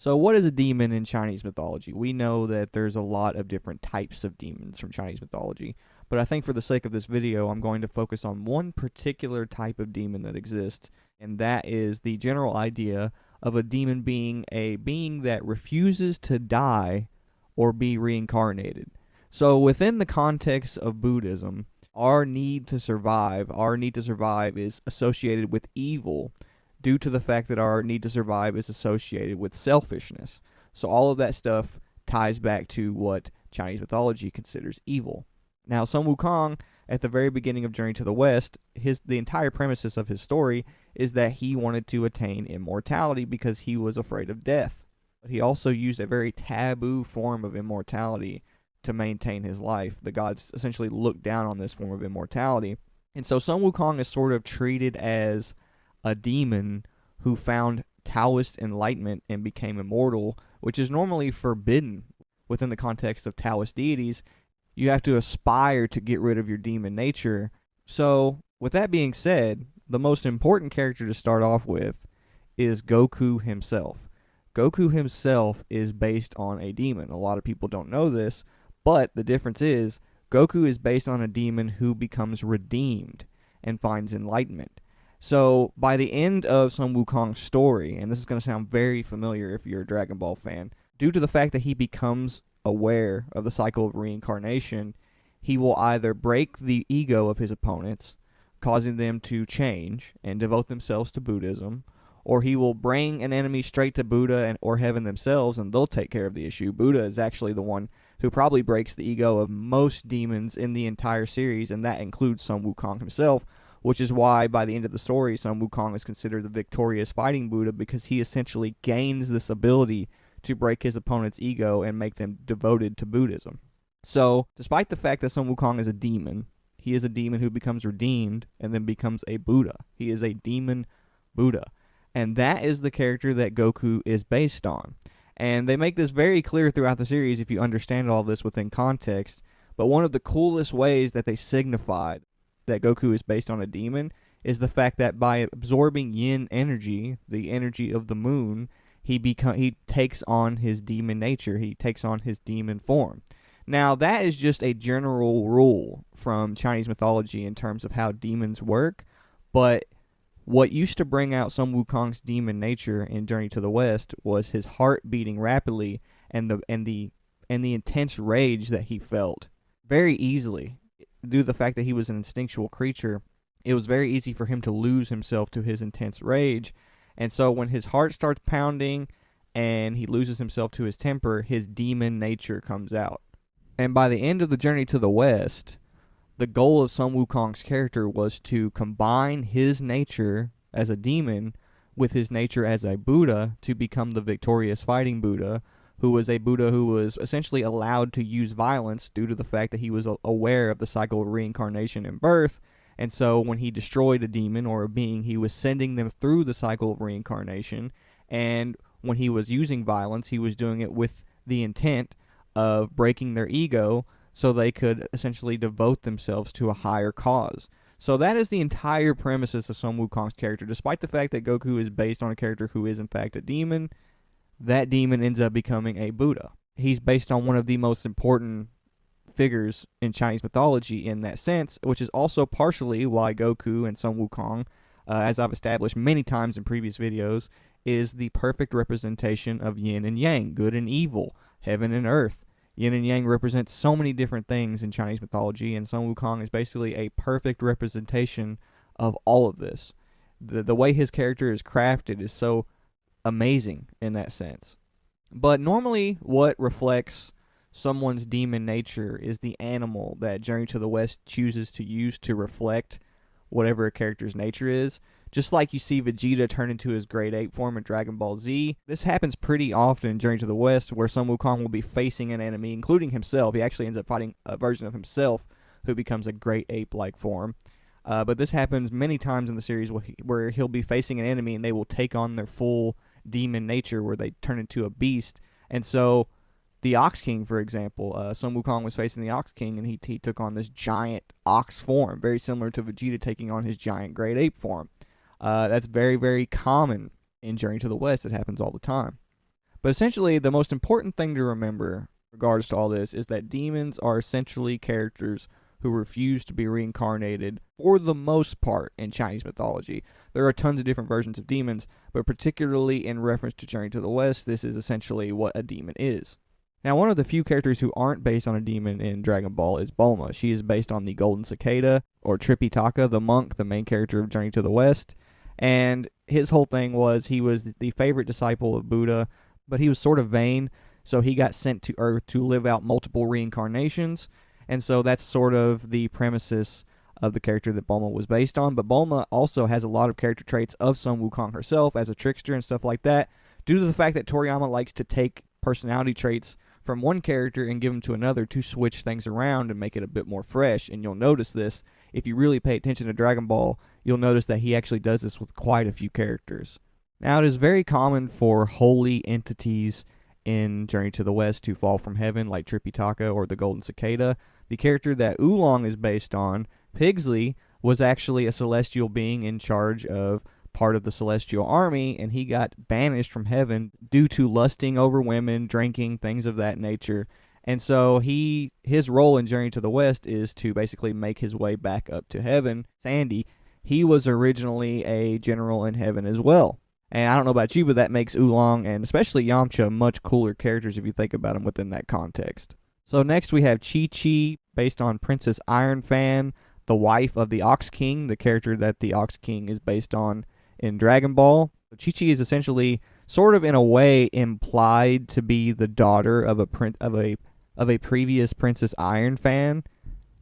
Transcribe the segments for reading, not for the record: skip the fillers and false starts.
So, what is a demon in Chinese mythology? We know that there's a lot of different types of demons from Chinese mythology, but I think for the sake of this video, I'm going to focus on one particular type of demon that exists, and that is the general idea of a demon being a being that refuses to die or be reincarnated. So, within the context of Buddhism, our need to survive is associated with evil due to the fact that our need to survive is associated with selfishness. So all of that stuff ties back to what Chinese mythology considers evil. Now, Sun Wukong, at the very beginning of Journey to the West, the entire premises of his story is that he wanted to attain immortality because he was afraid of death. But he also used a very taboo form of immortality to maintain his life. The gods essentially looked down on this form of immortality. And so Sun Wukong is sort of treated as a demon who found Taoist enlightenment and became immortal, which is normally forbidden within the context of Taoist deities. You have to aspire to get rid of your demon nature. So, with that being said, the most important character to start off with is Goku himself. Goku himself is based on a demon. A lot of people don't know this, but the difference is Goku is based on a demon who becomes redeemed and finds enlightenment. So, by the end of Sun Wukong's story, and this is going to sound very familiar if you're a Dragon Ball fan, due to the fact that he becomes aware of the cycle of reincarnation, he will either break the ego of his opponents, causing them to change and devote themselves to Buddhism, or he will bring an enemy straight to Buddha or heaven themselves, and they'll take care of the issue. Buddha is actually the one who probably breaks the ego of most demons in the entire series, and that includes Sun Wukong himself, which is why by the end of the story, Sun Wukong is considered the victorious fighting Buddha, because he essentially gains this ability to break his opponent's ego and make them devoted to Buddhism. So, despite the fact that Sun Wukong is a demon, he is a demon who becomes redeemed and then becomes a Buddha. He is a demon Buddha. And that is the character that Goku is based on. And they make this very clear throughout the series if you understand all this within context. But one of the coolest ways that they signify that Goku is based on a demon is the fact that by absorbing yin energy, the energy of the moon, he takes on his demon nature. He takes on his demon form. Now, that is just a general rule from Chinese mythology in terms of how demons work, but what used to bring out Sun Wukong's demon nature in Journey to the West was his heart beating rapidly and the intense rage that he felt very easily. Due to the fact that he was an instinctual creature, it was very easy for him to lose himself to his intense rage. And so when his heart starts pounding and he loses himself to his temper, his demon nature comes out. And by the end of the Journey to the West, the goal of Sun Wukong's character was to combine his nature as a demon with his nature as a Buddha to become the victorious fighting Buddha, who was a Buddha who was essentially allowed to use violence due to the fact that he was aware of the cycle of reincarnation and birth. And so when he destroyed a demon or a being, he was sending them through the cycle of reincarnation. And when he was using violence, he was doing it with the intent of breaking their ego so they could essentially devote themselves to a higher cause. So that is the entire premises of Sun Wukong's character. Despite the fact that Goku is based on a character who is in fact a demon, that demon ends up becoming a Buddha. He's based on one of the most important figures in Chinese mythology in that sense, which is also partially why Goku and Sun Wukong, as I've established many times in previous videos, is the perfect representation of yin and yang, good and evil, heaven and earth. Yin and yang represent so many different things in Chinese mythology, and Sun Wukong is basically a perfect representation of all of this. The way his character is crafted is so amazing in that sense. But normally what reflects someone's demon nature is the animal that Journey to the West chooses to use to reflect whatever a character's nature is. Just like you see Vegeta turn into his Great Ape form in Dragon Ball Z, this happens pretty often in Journey to the West, where Sun Wukong will be facing an enemy, including himself. He actually ends up fighting a version of himself who becomes a Great Ape-like form. But this happens many times in the series where he'll be facing an enemy and they will take on their full demon nature, where they turn into a beast. And so the Ox King, for example, Sun Wukong was facing the Ox King, and he took on this giant ox form, very similar to Vegeta taking on his giant Great Ape form. That's very, very common in Journey to the West. It happens all the time. But essentially, the most important thing to remember in regards to all this is that demons are essentially characters who refuse to be reincarnated for the most part in Chinese mythology. There are tons of different versions of demons, but particularly in reference to Journey to the West, this is essentially what a demon is. Now, one of the few characters who aren't based on a demon in Dragon Ball is Bulma. She is based on the Golden Cicada, or Tripitaka, the monk, the main character of Journey to the West. And his whole thing was he was the favorite disciple of Buddha, but he was sort of vain, so he got sent to Earth to live out multiple reincarnations. And so that's sort of the premises of the character that Bulma was based on. But Bulma also has a lot of character traits of Sun Wukong herself as a trickster and stuff like that, due to the fact that Toriyama likes to take personality traits from one character and give them to another to switch things around and make it a bit more fresh. And you'll notice this, if you really pay attention to Dragon Ball, you'll notice that he actually does this with quite a few characters. Now, it is very common for holy entities in Journey to the West to fall from heaven, like Tripitaka or the Golden Cicada. The character that Oolong is based on, Pigsley, was actually a celestial being in charge of part of the celestial army, and he got banished from heaven due to lusting over women, drinking, things of that nature. And so his role in Journey to the West is to basically make his way back up to heaven. Sandy, he was originally a general in heaven as well. And I don't know about you, but that makes Oolong and especially Yamcha much cooler characters if you think about them within that context. So next we have Chichi, based on Princess Iron Fan, the wife of the Ox King, the character that the Ox King is based on in Dragon Ball. Chichi is essentially, sort of in a way, implied to be the daughter of a previous Princess Iron Fan.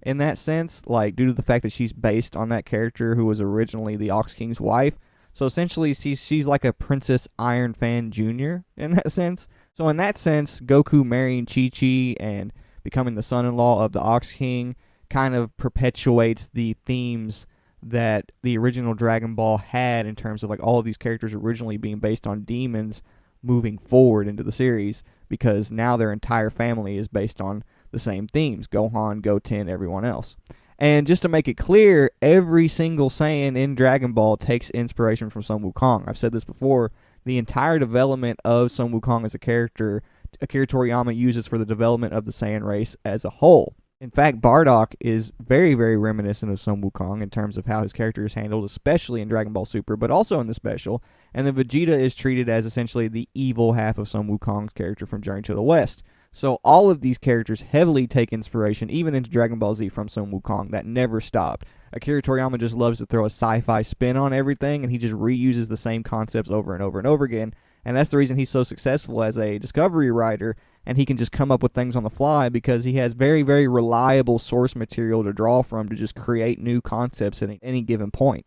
In that sense, like due to the fact that she's based on that character who was originally the Ox King's wife. So essentially, she's like a Princess Iron Fan Jr. in that sense. So in that sense, Goku marrying Chi-Chi and becoming the son-in-law of the Ox King kind of perpetuates the themes that the original Dragon Ball had in terms of like all of these characters originally being based on demons moving forward into the series, because now their entire family is based on the same themes: Gohan, Goten, everyone else. And just to make it clear, every single Saiyan in Dragon Ball takes inspiration from Sun Wukong. I've said this before. The entire development of Sun Wukong as a character, Akira Toriyama uses for the development of the Saiyan race as a whole. In fact, Bardock is very, very reminiscent of Sun Wukong in terms of how his character is handled, especially in Dragon Ball Super, but also in the special. And then Vegeta is treated as essentially the evil half of Sun Wukong's character from Journey to the West. So all of these characters heavily take inspiration, even into Dragon Ball Z, from Sun Wukong. That never stopped. Akira Toriyama just loves to throw a sci-fi spin on everything, and he just reuses the same concepts over and over and over again. And that's the reason he's so successful as a discovery writer, and he can just come up with things on the fly because he has very, very reliable source material to draw from to just create new concepts at any given point.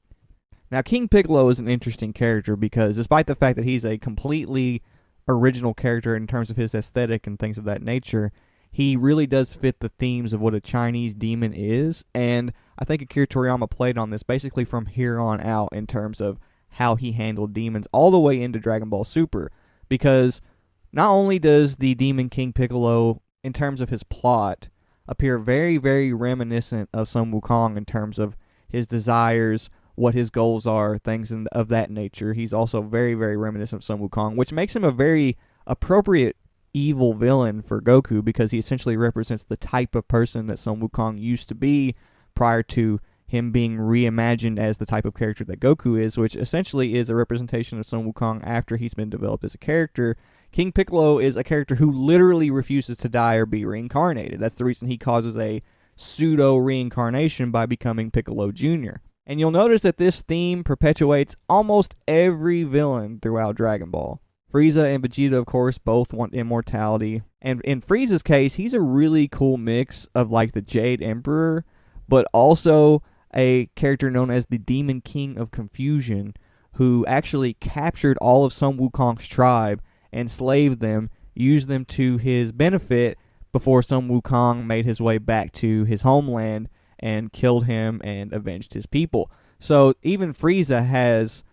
Now, King Piccolo is an interesting character because despite the fact that he's a completely original character in terms of his aesthetic and things of that nature, he really does fit the themes of what a Chinese demon is, and I think Akira Toriyama played on this basically from here on out in terms of how he handled demons all the way into Dragon Ball Super, because not only does the Demon King Piccolo, in terms of his plot, appear very, very reminiscent of Sun Wukong in terms of his desires, what his goals are, things of that nature. He's also very, very reminiscent of Sun Wukong, which makes him a very appropriate evil villain for Goku because he essentially represents the type of person that Sun Wukong used to be prior to him being reimagined as the type of character that Goku is, which essentially is a representation of Sun Wukong after he's been developed as a character. King Piccolo is a character who literally refuses to die or be reincarnated. That's the reason he causes a pseudo-reincarnation by becoming Piccolo Jr. And you'll notice that this theme perpetuates almost every villain throughout Dragon Ball. Frieza and Vegeta, of course, both want immortality. And in Frieza's case, he's a really cool mix of like the Jade Emperor, but also a character known as the Demon King of Confusion, who actually captured all of Sun Wukong's tribe, enslaved them, used them to his benefit before Sun Wukong made his way back to his homeland and killed him and avenged his people. So even Frieza has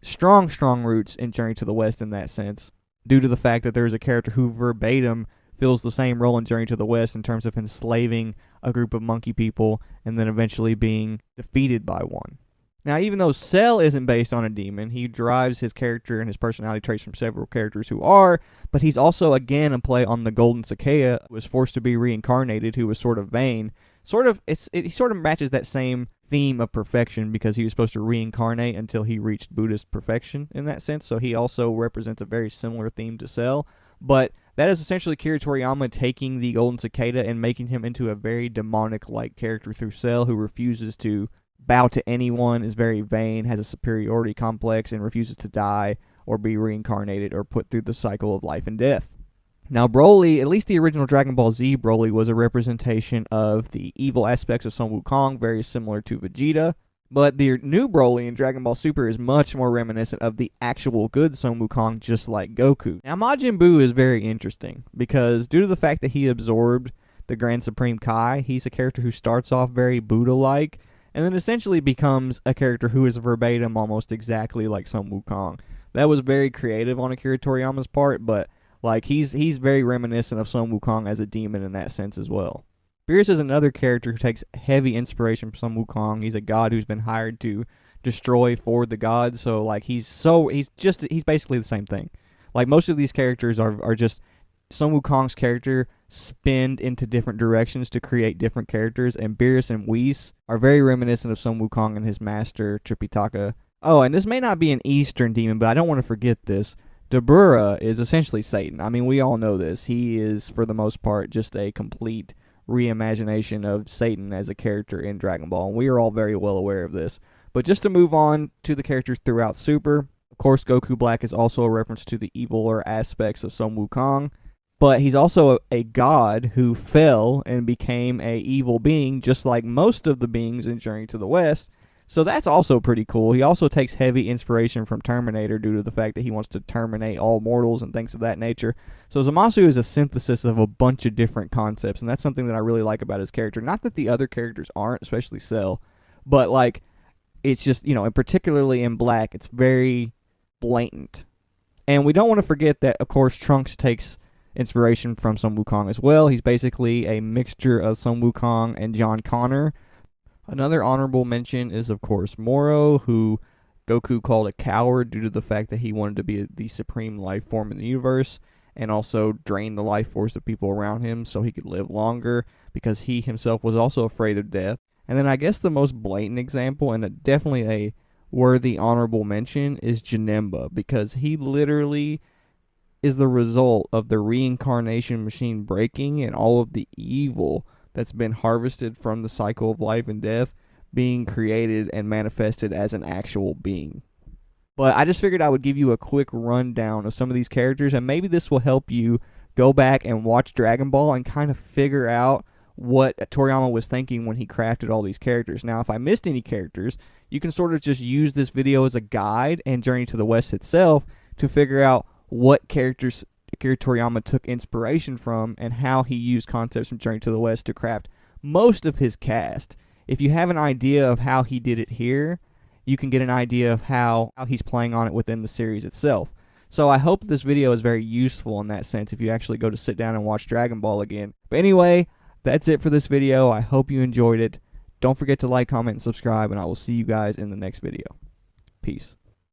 strong roots in Journey to the West in that sense, due to the fact that there's a character who verbatim fills the same role in Journey to the West in terms of enslaving a group of monkey people and then eventually being defeated by one. Now, even though Cell isn't based on a demon, he derives his character and his personality traits from several characters who are, but he's also, again, a play on the Golden Cicada, who was forced to be reincarnated, who was sort of vain. He sort of matches that same theme of perfection because he was supposed to reincarnate until he reached Buddhist perfection in that sense, so he also represents a very similar theme to Cell, but that is essentially Akira Toriyama taking the Golden Cicada and making him into a very demonic-like character through Cell, who refuses to bow to anyone, is very vain, has a superiority complex, and refuses to die or be reincarnated or put through the cycle of life and death. Now, Broly, at least the original Dragon Ball Z Broly, was a representation of the evil aspects of Sun Wukong, very similar to Vegeta. But the new Broly in Dragon Ball Super is much more reminiscent of the actual good Sun Wukong, just like Goku. Now, Majin Buu is very interesting because due to the fact that he absorbed the Grand Supreme Kai, he's a character who starts off very Buddha-like, and then essentially becomes a character who is verbatim almost exactly like Sun Wukong. That was very creative on Akira Toriyama's part, but like he's very reminiscent of Sun Wukong as a demon in that sense as well. Beerus is another character who takes heavy inspiration from Sun Wukong. He's a god who's been hired to destroy for the gods, so like he's basically the same thing. Like most of these characters are just Sun Wukong's character spinned into different directions to create different characters, and Beerus and Whis are very reminiscent of Sun Wukong and his master, Tripitaka. Oh, and this may not be an Eastern demon, but I don't want to forget this. Dabura is essentially Satan. I mean, we all know this. He is, for the most part, just a complete reimagination of Satan as a character in Dragon Ball, and we are all very well aware of this. But just to move on to the characters throughout Super, of course, Goku Black is also a reference to the eviler aspects of Sun Wukong. But he's also a god who fell and became a evil being, just like most of the beings in Journey to the West. So that's also pretty cool. He also takes heavy inspiration from Terminator due to the fact that he wants to terminate all mortals and things of that nature. So Zamasu is a synthesis of a bunch of different concepts, and that's something that I really like about his character. Not that the other characters aren't, especially Cell, but like it's just, and particularly in Black, it's very blatant. And we don't want to forget that, of course, Trunks takes inspiration from Sun Wukong as well. He's basically a mixture of Sun Wukong and John Connor. Another honorable mention is, of course, Moro, who Goku called a coward due to the fact that he wanted to be the supreme life form in the universe and also drain the life force of people around him so he could live longer because he himself was also afraid of death. And then I guess the most blatant example, and definitely a worthy honorable mention, is Janemba, because he literally is the result of the reincarnation machine breaking and all of the evil that's been harvested from the cycle of life and death being created and manifested as an actual being. But I just figured I would give you a quick rundown of some of these characters, and maybe this will help you go back and watch Dragon Ball and kind of figure out what Toriyama was thinking when he crafted all these characters. Now, if I missed any characters, you can sort of just use this video as a guide and Journey to the West itself to figure out what characters Akira Toriyama took inspiration from and how he used concepts from Journey to the West to craft most of his cast. If you have an idea of how he did it here, you can get an idea of how he's playing on it within the series itself. So I hope this video is very useful in that sense if you actually go to sit down and watch Dragon Ball again. But anyway, that's it for this video. I hope you enjoyed it. Don't forget to like, comment, and subscribe, and I will see you guys in the next video. Peace.